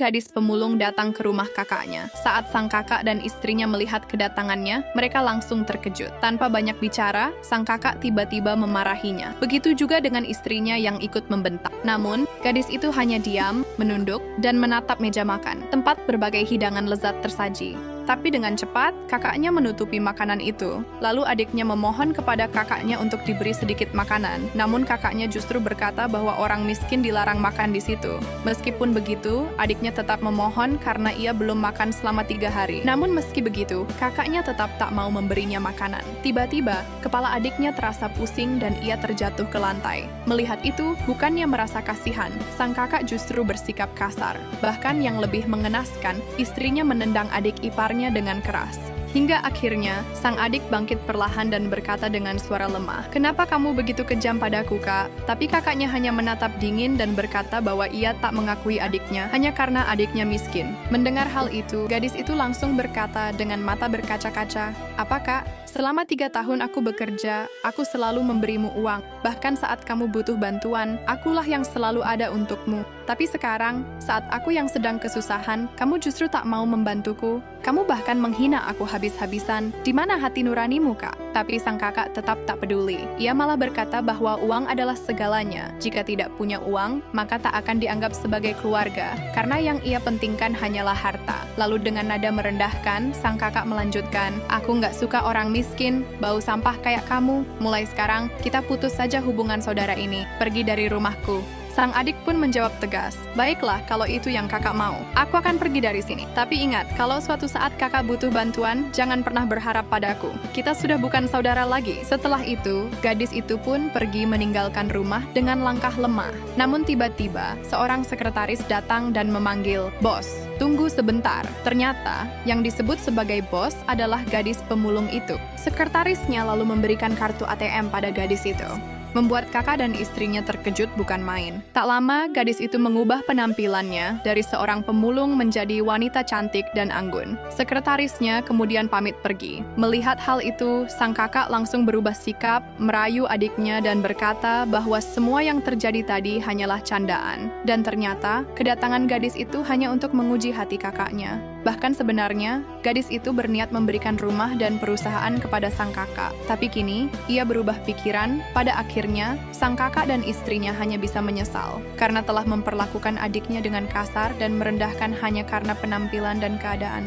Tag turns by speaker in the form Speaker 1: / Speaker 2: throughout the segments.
Speaker 1: gadis pemulung datang ke rumah kakaknya. Saat sang kakak dan istrinya melihat kedatangannya, mereka langsung terkejut. Tanpa banyak bicara, sang kakak tiba-tiba memarahinya. Begitu juga dengan istrinya yang ikut membentak. Namun, gadis itu hanya diam, menunduk, dan menatap meja makan, tempat berbagai hidangan lezat tersaji. Tapi dengan cepat, kakaknya menutupi makanan itu. Lalu adiknya memohon kepada kakaknya untuk diberi sedikit makanan. Namun kakaknya justru berkata bahwa orang miskin dilarang makan di situ. Meskipun begitu, adiknya tetap memohon karena ia belum makan selama 3 hari. Namun meski begitu, kakaknya tetap tak mau memberinya makanan. Tiba-tiba, kepala adiknya terasa pusing dan ia terjatuh ke lantai. Melihat itu, bukannya merasa kasihan, sang kakak justru bersikap kasar. Bahkan yang lebih mengenaskan, istrinya menendang adik iparnya dengan keras. Hingga akhirnya, sang adik bangkit perlahan dan berkata dengan suara lemah, "Kenapa kamu begitu kejam padaku, Kak?" Tapi kakaknya hanya menatap dingin dan berkata bahwa ia tak mengakui adiknya hanya karena adiknya miskin. Mendengar hal itu, gadis itu langsung berkata dengan mata berkaca-kaca, "Apa, Kak? Selama 3 tahun aku bekerja, aku selalu memberimu uang. Bahkan saat kamu butuh bantuan, akulah yang selalu ada untukmu. Tapi sekarang, saat aku yang sedang kesusahan, kamu justru tak mau membantuku. Kamu bahkan menghina aku habis-habisan. Di mana hati nuranimu, Kak?" Tapi sang kakak tetap tak peduli. Ia malah berkata bahwa uang adalah segalanya. Jika tidak punya uang, maka tak akan dianggap sebagai keluarga, karena yang ia pentingkan hanyalah harta. Lalu dengan nada merendahkan, sang kakak melanjutkan, "Aku nggak suka orang miskin, bau sampah kayak kamu. Mulai sekarang, kita putus saja hubungan saudara ini. Pergi dari rumahku." Sang adik pun menjawab tegas, "Baiklah, kalau itu yang kakak mau. Aku akan pergi dari sini. Tapi ingat, kalau suatu saat kakak butuh bantuan, jangan pernah berharap padaku. Kita sudah bukan saudara lagi." Setelah itu, gadis itu pun pergi meninggalkan rumah dengan langkah lemah. Namun tiba-tiba, seorang sekretaris datang dan memanggil, "Bos, tunggu sebentar." Ternyata, yang disebut sebagai bos adalah gadis pemulung itu. Sekretarisnya lalu memberikan kartu ATM pada gadis itu. Membuat kakak dan istrinya terkejut bukan main. Tak lama, gadis itu mengubah penampilannya dari seorang pemulung menjadi wanita cantik dan anggun. Sekretarisnya kemudian pamit pergi. Melihat hal itu, sang kakak langsung berubah sikap, merayu adiknya dan berkata bahwa semua yang terjadi tadi hanyalah candaan. Dan ternyata, kedatangan gadis itu hanya untuk menguji hati kakaknya. Bahkan sebenarnya, gadis itu berniat memberikan rumah dan perusahaan kepada sang kakak. Tapi kini, ia berubah pikiran. Pada akhirnya, sang kakak dan istrinya hanya bisa menyesal karena telah memperlakukan adiknya dengan kasar dan merendahkan hanya karena penampilan dan keadaan.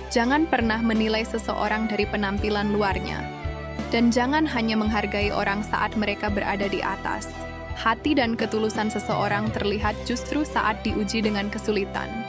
Speaker 1: Jangan pernah menilai seseorang dari penampilan luarnya. Dan jangan hanya menghargai orang saat mereka berada di atas. Hati dan ketulusan seseorang terlihat justru saat diuji dengan kesulitan.